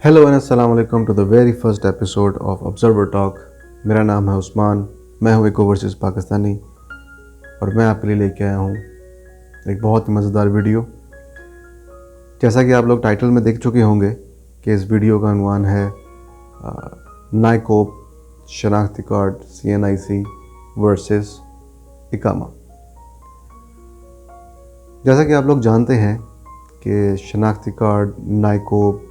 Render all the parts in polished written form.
Hello and अस्सलाम वालेकुम to the very first episode of observer talk. मेरा नाम है उस्मान, मैं हूँ एक ओवरसीज़ पाकिस्तानी और मैं आपके लिए लेके आया हूँ एक बहुत ही मज़ेदार वीडियो। जैसा कि आप लोग टाइटल में देख चुके होंगे कि इस वीडियो का उन्वान है नाइकोप शनाख्ती कार्ड CNIC वर्सेस इकामा। जैसा कि आप लोग जानते हैं कि शनाख्ती कार्ड, नाइकोप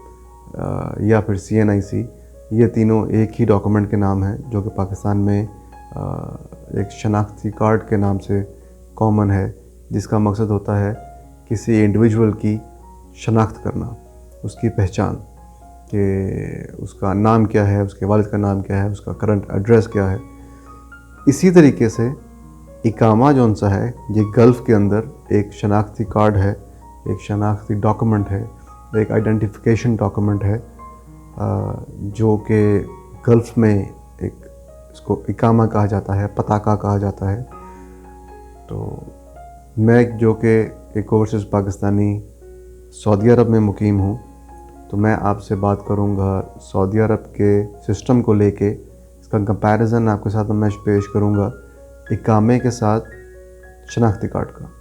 या फिर CNIC, ये तीनों एक ही डॉक्यूमेंट के नाम हैं जो कि पाकिस्तान में एक शनाख्ती कार्ड के नाम से कॉमन है, जिसका मकसद होता है किसी इंडिविजुअल की शनाख्त करना, उसकी पहचान कि उसका नाम क्या है, उसके वालिद का नाम क्या है, उसका करंट एड्रेस क्या है। इसी तरीके से इकामा जौन सा है, ये गल्फ़ के अंदर एक शनाख्ती कार्ड है, एक शनाख्ती डॉक्यूमेंट है, एक आइडेंटिफिकेशन डॉक्यूमेंट है जो कि गल्फ़ में एक इसको इकामा कहा जाता है, पताका कहा जाता है। तो मैं जो कि एक ओवरसीज़ पाकिस्तानी सऊदी अरब में मुकीम हूँ, तो मैं आपसे बात करूँगा सऊदी अरब के सिस्टम को लेके। इसका कंपैरिजन आपके साथ मैं पेश करूँगा इकामे के साथ शनाख्ती कार्ड का।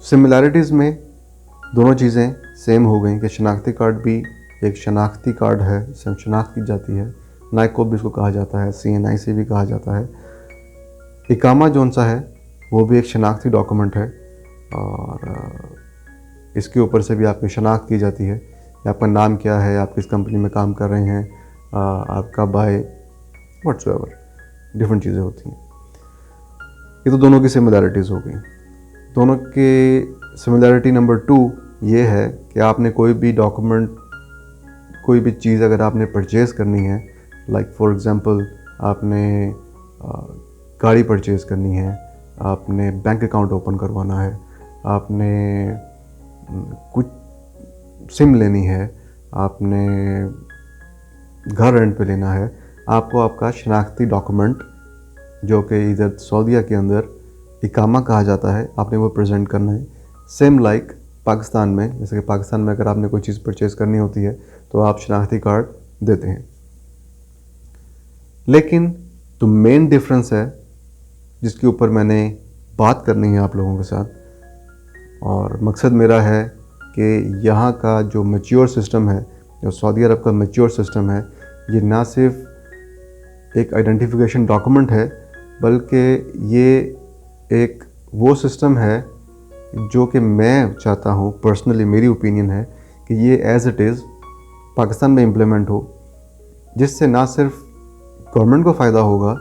सिमिलैरिटीज़ में दोनों चीज़ें सेम हो गई कि शनाख्ती कार्ड भी एक शनाख्ती कार्ड है, जिससे शनाख्त की जाती है। नाइकोप भी इसको कहा जाता है, CNIC भी कहा जाता है। इकामा जौन सा है वो भी एक शनाख्ती डॉक्यूमेंट है और इसके ऊपर से भी आपकी शनाख्त की जाती है कि आपका नाम क्या है, आप किस कंपनी में काम कर रहे हैं, आपका बाय व्हाट्सएवर डिफरेंट चीज़ें होती हैं। ये तो दोनों की सिमिलैरिटीज़ हो गई। दोनों के सिमिलैरिटी नंबर 2 ये है कि आपने कोई भी डॉक्यूमेंट, कोई भी चीज़ अगर आपने परचेज़ करनी है, लाइक फॉर एग्ज़ाम्पल आपने गाड़ी परचेज़ करनी है, आपने बैंक अकाउंट ओपन करवाना है, आपने कुछ सिम लेनी है, आपने घर रेंट पे लेना है, आपको आपका शनाख्ती डॉक्यूमेंट जो कि इधर सऊदीया के अंदर इकामा कहा जाता है, आपने वो प्रेजेंट करना है। सेम लाइक पाकिस्तान में, जैसे कि पाकिस्तान में अगर आपने कोई चीज़ परचेज़ करनी होती है तो आप शनाख्ती कार्ड देते हैं। लेकिन जो मेन डिफरेंस है जिसके ऊपर मैंने बात करनी है आप लोगों के साथ, और मकसद मेरा है कि यहाँ का जो मैच्योर सिस्टम है, जो सऊदी अरब का मैच्योर सिस्टम है, ये ना सिर्फ एक आइडेंटिफिकेशन डॉक्यूमेंट है, बल्कि ये एक वो सिस्टम है जो कि मैं चाहता हूँ, पर्सनली मेरी ओपिनियन है कि ये एज़ इट इज़ पाकिस्तान में इम्प्लीमेंट हो, जिससे ना सिर्फ गवर्नमेंट को फ़ायदा होगा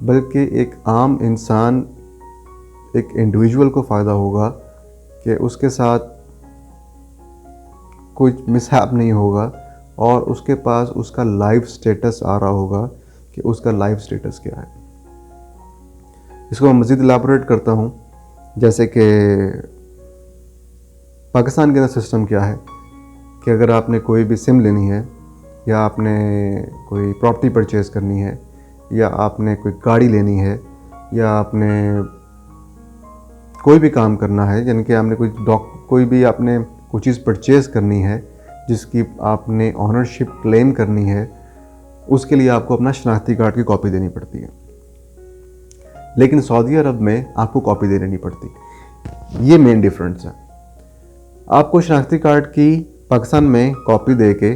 बल्कि एक आम इंसान, एक इंडिविजुअल को फ़ायदा होगा कि उसके साथ कोई मिसहैप नहीं होगा और उसके पास उसका लाइफ स्टेटस आ रहा होगा कि उसका लाइफ स्टेटस क्या है। इसको मैं मज़ीद इलाबोरेट करता हूँ। जैसे कि पाकिस्तान के अंदर सिस्टम क्या है कि अगर आपने कोई भी सिम लेनी है, या आपने कोई प्रॉपर्टी परचेज़ करनी है, या आपने कोई गाड़ी लेनी है, या आपने कोई भी काम करना है, यानी कि आपने कोई भी आपने कोई चीज़ परचेज़ करनी है जिसकी आपने ऑनरशिप क्लेम करनी है, उसके लिए आपको अपना शनाख्ती कार्ड की कॉपी देनी पड़ती है। लेकिन सऊदी अरब में आपको कॉपी देनी नहीं पड़ती। ये मेन डिफरेंस है। आपको शनाख्ती कार्ड की पाकिस्तान में कॉपी दे के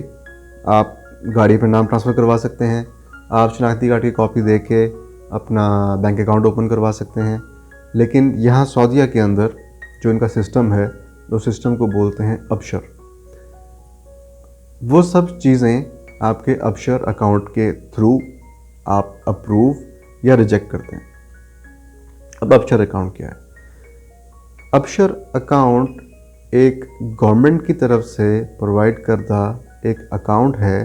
आप गाड़ी पर नाम ट्रांसफ़र करवा सकते हैं, आप शनाख्ती कार्ड की कॉपी दे के अपना बैंक अकाउंट ओपन करवा सकते हैं। लेकिन यहाँ सऊदीया के अंदर जो इनका सिस्टम है, उस सिस्टम को बोलते हैं अबशर। वो सब चीज़ें आपके अबशर अकाउंट के थ्रू आप अप्रूव या रिजेक्ट करते हैं। अब अबशर अकाउंट क्या है? अबशर अकाउंट एक गवर्नमेंट की तरफ से प्रोवाइड करदा एक अकाउंट है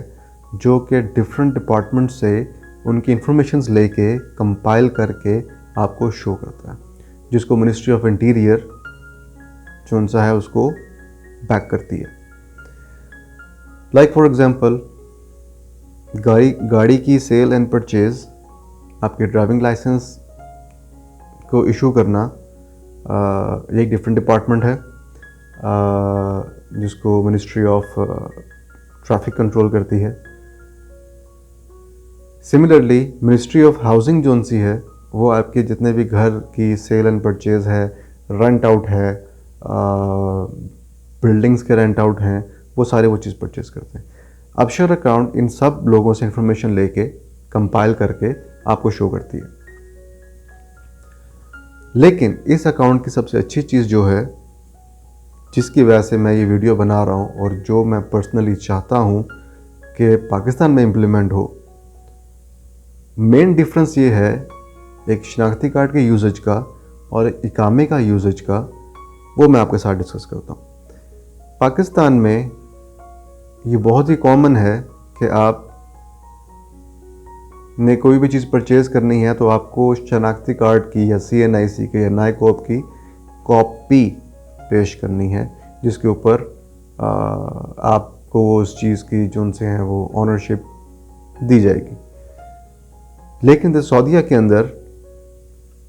जो कि डिफरेंट डिपार्टमेंट से उनकी इंफॉर्मेशंस लेके कंपाइल करके आपको शो करता है, जिसको मिनिस्ट्री ऑफ इंटीरियर जो सा है उसको बैक करती है। लाइक फॉर एग्जांपल गाड़ी की सेल एंड परचेज़, आपके ड्राइविंग लाइसेंस को इशू करना एक डिफरेंट डिपार्टमेंट है। जिसको मिनिस्ट्री ऑफ ट्रैफिक कंट्रोल करती है। Similarly ministry of housing zone C है, वो आपके जितने भी घर की सेल एंड परचेज़ है, रेंट आउट है, बिल्डिंग्स के रेंट आउट हैं, वो सारे वो चीज़ परचेज़ करते हैं। अपशर अकाउंट इन सब लोगों से इंफॉर्मेशन लेके कंपाइल करके आपको शो करती है। लेकिन इस अकाउंट की सबसे अच्छी चीज़ जो है, जिसकी वजह से मैं ये वीडियो बना रहा हूँ और जो मैं पर्सनली चाहता हूँ कि पाकिस्तान में इम्प्लीमेंट हो, मेन डिफरेंस ये है एक शनाख्ती कार्ड के यूजेज का और एक इकामे का यूजेज का, वो मैं आपके साथ डिस्कस करता हूँ। पाकिस्तान में ये बहुत ही कॉमन है कि आप ने कोई भी चीज़ परचेज़ करनी है तो आपको शनाख्ती कार्ड की या CNIC के या नाइकोप की कॉपी पेश करनी है, जिसके ऊपर आपको उस चीज़ की जो उनसे हैं वो ऑनरशिप दी जाएगी। लेकिन सऊदीया के अंदर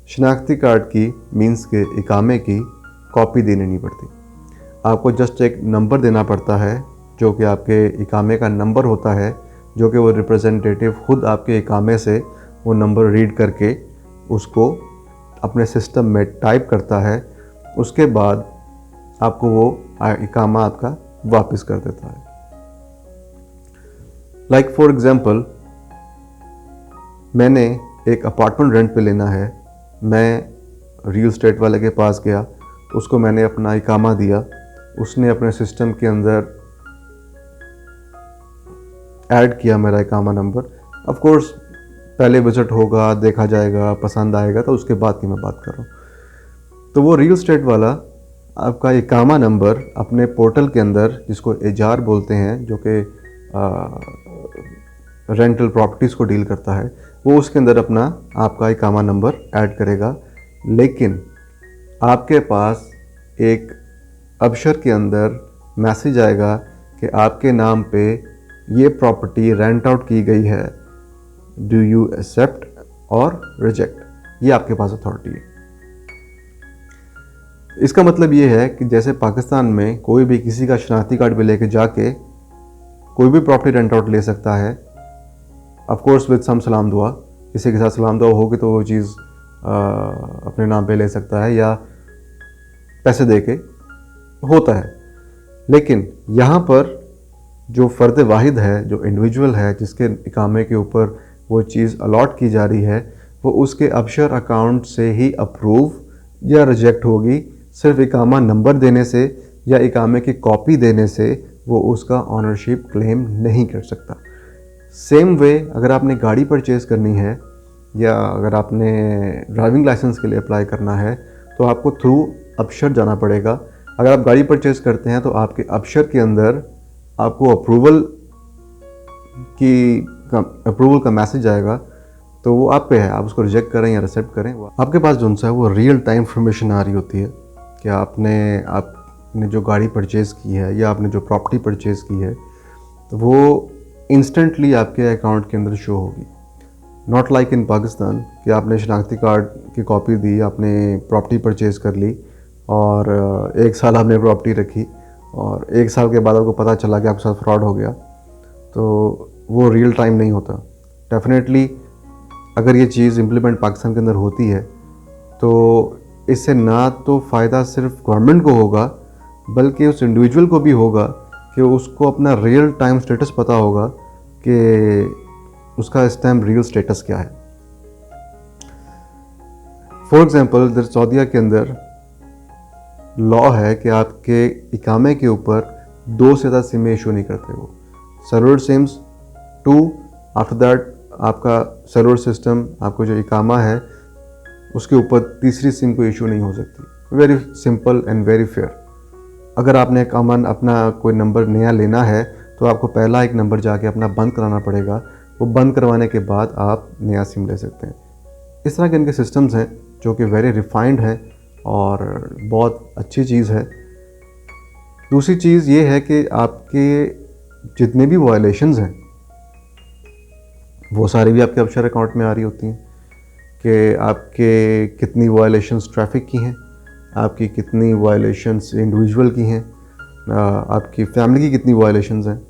शनाख्ती कार्ड की मींस के इकामे की कॉपी देनी नहीं पड़ती। आपको जस्ट एक नंबर देना पड़ता है जो कि आपके इकामे का नंबर होता है, जो कि वो रिप्रेजेंटेटिव खुद आपके इकामे से वो नंबर रीड करके उसको अपने सिस्टम में टाइप करता है। उसके बाद आपको वो इकामा आपका वापस कर देता है। लाइक फॉर एग्जांपल, मैंने एक अपार्टमेंट रेंट पे लेना है, मैं रियल एस्टेट वाले के पास गया, उसको मैंने अपना इकामा दिया, उसने अपने सिस्टम के अंदर ऐड किया मेरा इकामा नंबर। ऑफ कोर्स पहले विजिट होगा, देखा जाएगा, पसंद आएगा, तो उसके बाद की मैं बात कर रहा हूँ। तो वो रियल एस्टेट वाला आपका इकामा नंबर अपने पोर्टल के अंदर, जिसको एजार बोलते हैं, जो कि रेंटल प्रॉपर्टीज़ को डील करता है, वो उसके अंदर अपना आपका इकामा नंबर ऐड करेगा। लेकिन आपके पास एक अबशर के अंदर मैसेज आएगा कि आपके नाम पे ये प्रॉपर्टी रेंट आउट की गई है, डू यू एक्सेप्ट और रिजेक्ट। ये आपके पास अथॉरिटी है। इसका मतलब ये है कि जैसे पाकिस्तान में कोई भी किसी का शनाख्ती कार्ड भी लेके जाके कोई भी प्रॉपर्टी रेंट आउट ले सकता है, ऑफ कोर्स विद सम सलाम दुआ, किसी के साथ सलाम दुआ होगी तो वो चीज़ अपने नाम पे ले सकता है या पैसे दे के होता है। लेकिन यहाँ पर जो फ़र्द वाहिद है, जो इंडिविजुअल है, जिसके इकामे के ऊपर वो चीज़ अलॉट की जा रही है, वो उसके अबशर अकाउंट से ही अप्रूव या रिजेक्ट होगी। सिर्फ इकामा नंबर देने से या इकामे की कॉपी देने से वो उसका ऑनरशिप क्लेम नहीं कर सकता। सेम वे अगर आपने गाड़ी परचेज़ करनी है या अगर आपने ड्राइविंग लाइसेंस के लिए अप्लाई करना है तो आपको थ्रू अबशर जाना पड़ेगा। अगर आप गाड़ी परचेज़ करते हैं तो आपके अबशर के अंदर आपको अप्रूवल का मैसेज आएगा, तो वो आप पे है, आप उसको रिजेक्ट करें या एक्सेप्ट करें। आपके पास जो सा है वो रियल टाइम इंफॉर्मेशन आ रही होती है कि आपने जो गाड़ी परचेज़ की है या आपने जो प्रॉपर्टी परचेज़ की है, तो वो इंस्टेंटली आपके अकाउंट के अंदर शो होगी। नॉट लाइक इन पाकिस्तान कि आपने शनाख्ती कार्ड की कॉपी दी, आपने प्रॉपर्टी परचेज़ कर ली और 1 साल आपने प्रॉपर्टी रखी और 1 साल के बाद आपको पता चला कि आपके साथ फ्रॉड हो गया, तो वो रियल टाइम नहीं होता। डेफिनेटली अगर ये चीज़ इम्प्लीमेंट पाकिस्तान के अंदर होती है तो इससे ना तो फ़ायदा सिर्फ गवर्नमेंट को होगा, बल्कि उस इंडिविजुअल को भी होगा कि उसको अपना रियल टाइम स्टेटस पता होगा कि उसका इस टाइम रियल स्टेटस क्या है। फॉर एग्ज़ाम्पल इधर सऊदीया के अंदर लॉ है कि आपके इकामे के ऊपर 2 से ज़्यादा सिमें इशू नहीं करते वो। सर्वर सिम्स 2, आफ्टर दैट आपका सर्वर सिस्टम, आपको जो इकामा है उसके ऊपर तीसरी सिम को इशू नहीं हो सकती। Very simple and very fair. अगर आपने अपना कोई नंबर नया लेना है तो आपको पहला एक नंबर जाके अपना बंद कराना पड़ेगा, वो बंद करवाने के बाद आप नया सिम ले सकते हैं। इस तरह के इनके सिस्टम्स हैं जो कि वेरी रिफाइंड है और बहुत अच्छी चीज़ है। दूसरी चीज़ ये है कि आपके जितने भी वायलेशंस हैं वो सारी भी आपके अबशर अकाउंट में आ रही होती हैं कि आपके कितनी वायलेशंस ट्रैफिक की हैं, आपकी कितनी वायलेशंस इंडिविजुअल की हैं, आपकी फैमिली की कितनी वायलेशंस हैं,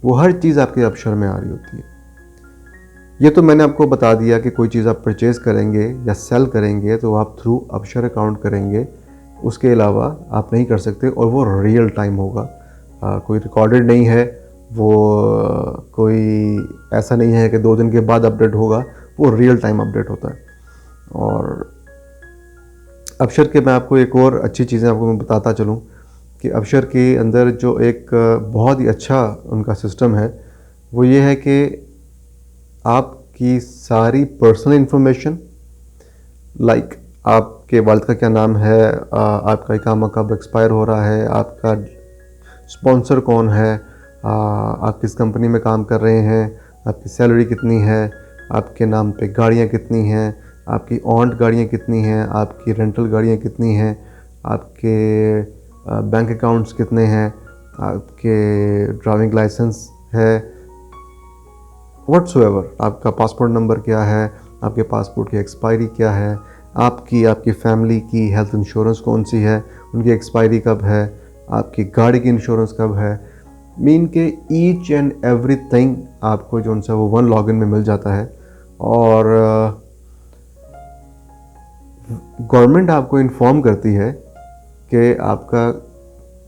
वो हर चीज़ आपके अपशर में आ रही होती है। ये तो मैंने आपको बता दिया कि कोई चीज़ आप परचेज़ करेंगे या सेल करेंगे तो आप थ्रू अपशर अकाउंट करेंगे, उसके अलावा आप नहीं कर सकते, और वो रियल टाइम होगा। कोई रिकॉर्डेड नहीं है, वो कोई ऐसा नहीं है कि 2 दिन के बाद अपडेट होगा, वो रियल टाइम अपडेट होता है। और अपशर के मैं आपको एक और अच्छी चीज़ें आपको मैं बताता चलूँ कि अपशर के अंदर जो एक बहुत ही अच्छा उनका सिस्टम है, वो ये है कि आपकी सारी पर्सनल इंफॉर्मेशन, लाइक आपके वालिद का क्या नाम है, आपका इकामा कब एक्सपायर हो रहा है, आपका स्पॉन्सर कौन है, आप किस कंपनी में काम कर रहे हैं, आपकी सैलरी कितनी है, आपके नाम पे गाड़ियाँ कितनी हैं, आपकी ऑन्ट गाड़ियाँ कितनी हैं, आपकी रेंटल गाड़ियाँ कितनी हैं, आपके बैंक अकाउंट्स कितने हैं, आपके ड्राइविंग लाइसेंस है, व्हाट्सोएवर, आपका पासपोर्ट नंबर क्या है, आपके पासपोर्ट की एक्सपायरी क्या है, आपकी फैमिली की हेल्थ इंश्योरेंस कौन सी है, उनकी एक्सपायरी कब है, आपकी गाड़ी की इंश्योरेंस कब है, मीन के ईच एंड एवरीथिंग आपको जो उनसे वो वन लॉगिन में मिल जाता है। और गवर्नमेंट आपको इन्फॉर्म करती है कि आपका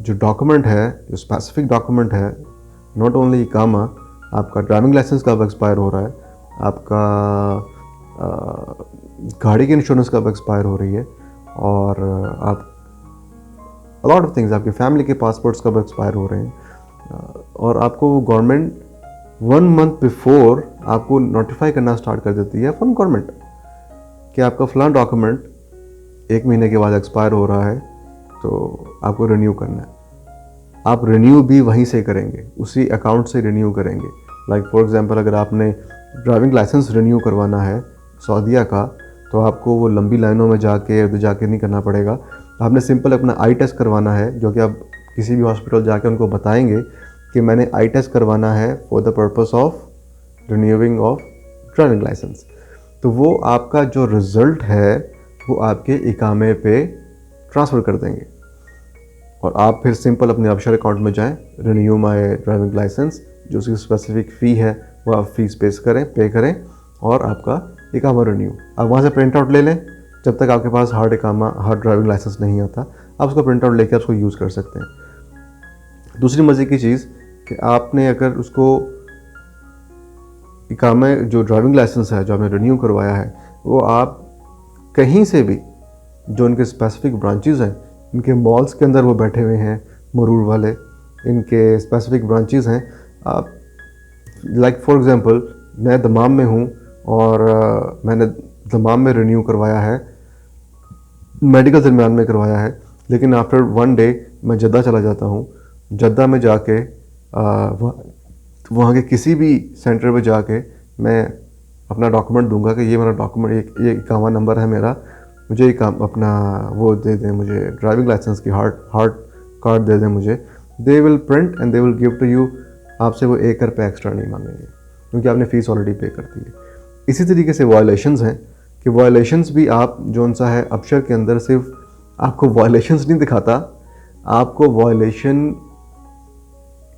जो डॉक्यूमेंट है, जो स्पेसिफिक डॉक्यूमेंट है, नॉट ओनली इकामा, आपका ड्राइविंग लाइसेंस कब एक्सपायर हो रहा है, आपका गाड़ी की इंश्योरेंस कब एक्सपायर हो रही है, और आप अलॉट ऑफ थिंग्स, आपकी फैमिली के पासपोर्ट्स कब एक्सपायर हो रहे हैं, और आपको गवर्नमेंट 1 मंथ बिफोर आपको नोटिफाई करना स्टार्ट कर देती है फ्रॉम गवर्नमेंट कि आपका फलां डॉक्यूमेंट 1 महीने के बाद एक्सपायर हो रहा है, तो आपको रिन्यू करना है। आप रिन्यू भी वहीं से करेंगे, उसी अकाउंट से रिन्यू करेंगे। लाइक फॉर एग्जांपल, अगर आपने ड्राइविंग लाइसेंस रिन्यू करवाना है सऊदीया का, तो आपको वो लंबी लाइनों में जाके उधर जाके नहीं करना पड़ेगा। आपने सिंपल अपना आई टेस्ट करवाना है, जो कि आप किसी भी हॉस्पिटल जाके उनको बताएंगे कि मैंने आई टेस्ट करवाना है for the purpose of renewing of driving licence. तो वो आपका जो रिज़ल्ट है वो आपके इकामे पे ट्रांसफ़र कर देंगे, और आप फिर सिंपल अपने अपशर अकाउंट में जाएं, रिन्यू माय ड्राइविंग लाइसेंस, जो उसकी स्पेसिफिक फ़ी है वो आप फीस पे करें, और आपका इकामा रिन्यू। आप वहाँ से प्रिंट आउट ले लें, जब तक आपके पास हार्ड ड्राइविंग लाइसेंस नहीं आता, आप उसको प्रिंट आउट लेकर उसको यूज़ कर सकते हैं। दूसरी मज़े की चीज़ कि आपने अगर उसको इकामा जो ड्राइविंग लाइसेंस है जो आपने रिन्यू करवाया है, वो आप कहीं से भी, जो उनके स्पेसिफिक ब्रांचेस हैं, इनके मॉल्स के अंदर वो बैठे हुए हैं मरूर वाले, इनके स्पेसिफिक ब्रांचेस हैं। आप लाइक फॉर एग्जांपल, मैं दमाम में हूँ और मैंने दमाम में रिन्यू करवाया है, मेडिकल दरमियान में करवाया है, लेकिन आफ्टर 1 डे मैं जद्दा चला जाता हूँ। जद्दा में जाके वहाँ के किसी भी सेंटर पे जाके मैं अपना डॉक्यूमेंट दूंगा कि ये मेरा डॉक्यूमेंट, ये इकामा नंबर है मेरा, मुझे एक अपना वो दे दें, मुझे ड्राइविंग लाइसेंस की हार्ड कार्ड दे दें मुझे। They will print and they will give to you. आपसे वो 1 रुपये एक्स्ट्रा नहीं मांगेंगे, क्योंकि आपने फ़ीस ऑलरेडी पे कर दी है। इसी तरीके से वायलेशंस हैं कि वायलेशंस भी आप जो सा है अपशर के अंदर सिर्फ आपको वायलेशंस नहीं दिखाता, आपको वायलेशन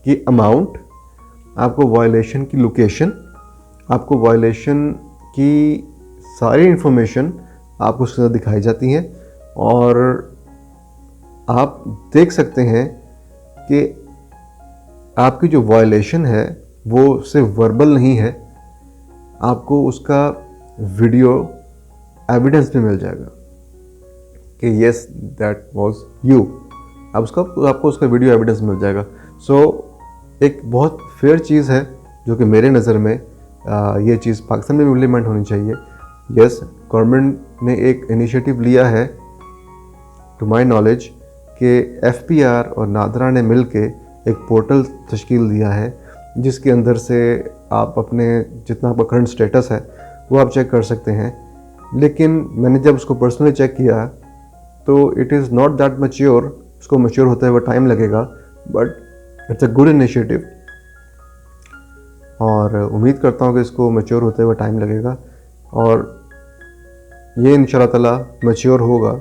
की अमाउंट, आपको वायलेशन की लोकेशन, आपको वायलेशन की सारी इन्फॉर्मेशन आपको उसके साथ दिखाई जाती हैं, और आप देख सकते हैं कि आपकी जो वायलेशन है वो सिर्फ वर्बल नहीं है, आपको उसका वीडियो एविडेंस भी मिल जाएगा कि येस दैट वाज यू। आपको उसका वीडियो एविडेंस मिल जाएगा। सो एक बहुत फेयर चीज़ है, जो कि मेरे नज़र में ये चीज़ पाकिस्तान में भी इम्प्लीमेंट होनी चाहिए। यस, गवर्नमेंट ने एक इनिशिएटिव लिया है, टू माय नॉलेज, कि FPR और नादरा ने मिल के एक पोर्टल तश्कील दिया है, जिसके अंदर से आप अपने जितना आपका करंट स्टेटस है वो आप चेक कर सकते हैं। लेकिन मैंने जब उसको पर्सनली चेक किया तो it is not that mature, उसको मैच्योर होते हुए टाइम लगेगा, but it's a good initiative, और उम्मीद करता हूँ कि इसको मैच्योर होते हुए टाइम लगेगा, और ये इंशाल्लाह ताला मैच्योर होगा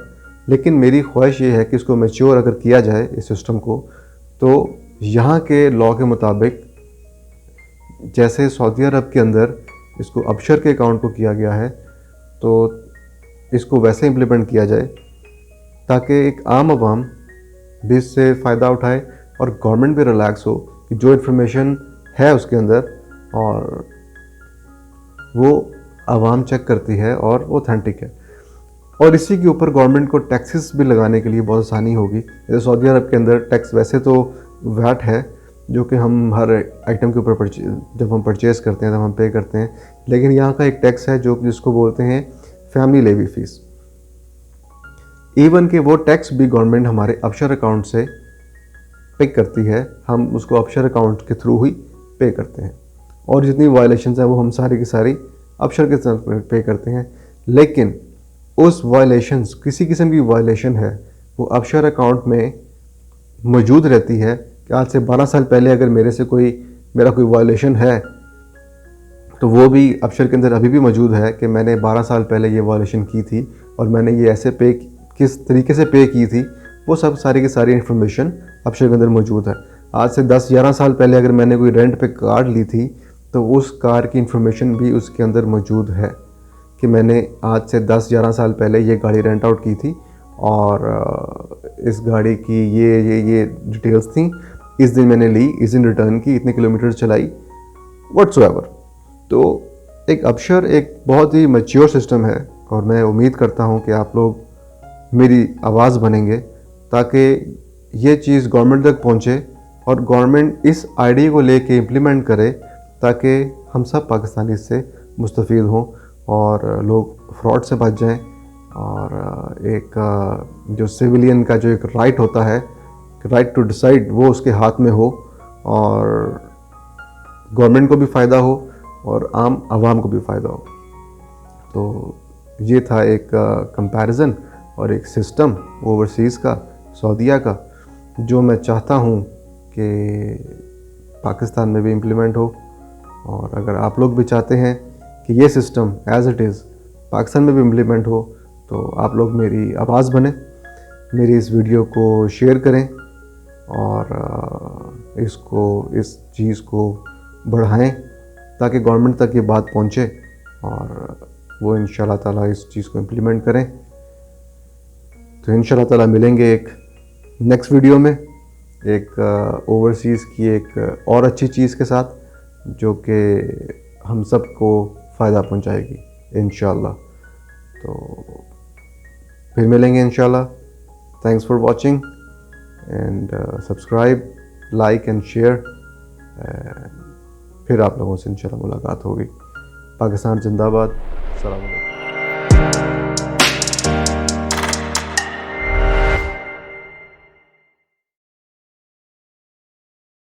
लेकिन मेरी ख्वाहिश ये है कि इसको मैच्योर अगर किया जाए इस सिस्टम को, तो यहाँ के लॉ के मुताबिक जैसे सऊदी अरब के अंदर इसको अबशर के अकाउंट को किया गया है, तो इसको वैसे इम्प्लीमेंट किया जाए ताकि एक आम आवाम भी इससे फ़ायदा उठाए और गवर्नमेंट भी रिलैक्स हो कि जो इन्फॉर्मेशन है उसके अंदर और वो आवाम चेक करती है और वो ऑथेंटिक है। और इसी के ऊपर गवर्नमेंट को टैक्सेस भी लगाने के लिए बहुत आसानी होगी। जैसे सऊदी अरब के अंदर टैक्स वैसे तो वैट है, जो कि हम हर आइटम के ऊपर जब हम परचेज़ करते हैं तब हम पे करते हैं, लेकिन यहाँ का एक टैक्स है जो जिसको बोलते हैं फैमिली लेवी फ़ीस। इवन कि वो टैक्स भी गवर्नमेंट हमारे अबशर अकाउंट से पे करती है, हम उसको अबशर अकाउंट के थ्रू ही पे करते हैं और जितनी वायलेशंस हैं वो हम सारी की सारी अबशर के साथ पे करते हैं। लेकिन उस वायलेशंस, किसी किस्म की वायलेशन है, वो अबशर अकाउंट में मौजूद रहती है कि आज से 12 साल पहले अगर मेरा कोई वायलेशन है तो वो भी अबशर के अंदर अभी भी मौजूद है कि मैंने 12 साल पहले ये वायलेशन की थी और मैंने ये ऐसे किस तरीके से पे की थी, वो सब सारी की सारी इन्फॉर्मेशन अबशर के अंदर मौजूद है। आज से 10-11 साल पहले अगर मैंने कोई रेंट पे कार ली थी तो उस कार की इन्फॉर्मेशन भी उसके अंदर मौजूद है कि मैंने आज से 10-11 साल पहले ये गाड़ी रेंट आउट की थी और इस गाड़ी की ये डिटेल्स थी, इस दिन मैंने ली, इस दिन रिटर्न की, इतने किलोमीटर चलाई, व्हाट्सएवर। तो एक अबशर एक बहुत ही मैच्योर सिस्टम है और मैं उम्मीद करता हूँ कि आप लोग मेरी आवाज़ बनेंगे ताकि ये चीज़ गवर्नमेंट तक पहुँचे और गवर्नमेंट इस आइडिया को लेके इम्प्लीमेंट करे ताकि हम सब पाकिस्तानी इससे मुस्तफ़ीद हों और लोग फ्रॉड से बच जाएं और एक जो सिविलियन का जो एक राइट होता है, राइट टू डिसाइड, वो उसके हाथ में हो और गवर्नमेंट को भी फ़ायदा हो और आम आवाम को भी फ़ायदा हो। तो ये था एक कंपैरिजन और एक सिस्टम ओवरसीज़ का, सऊदीया का, जो मैं चाहता हूँ कि पाकिस्तान में भी इम्प्लीमेंट हो। और अगर आप लोग भी चाहते हैं कि ये system as it is Pakistan में भी इम्प्लीमेंट हो तो आप लोग मेरी आवाज़ बने, मेरी इस वीडियो को शेयर करें और इस चीज़ को बढ़ाएं ताकि गवर्नमेंट तक ये बात पहुँचे और वो इंशाल्लाह ताला इस चीज़ को इम्प्लीमेंट करें। तो इंशाल्लाह ताला मिलेंगे एक नेक्स्ट वीडियो में एक ओवरसीज़ की एक और अच्छी चीज़ के साथ जो कि हम सबको फ़ायदा पहुंचाएगी इंशाल्लाह। तो फिर मिलेंगे इंशाल्लाह। Thanks for watching and subscribe, like and share. फिर आप लोगों से इंशाल्लाह मुलाकात होगी। पाकिस्तान जिंदाबाद। अस्सलाम वालेकुम।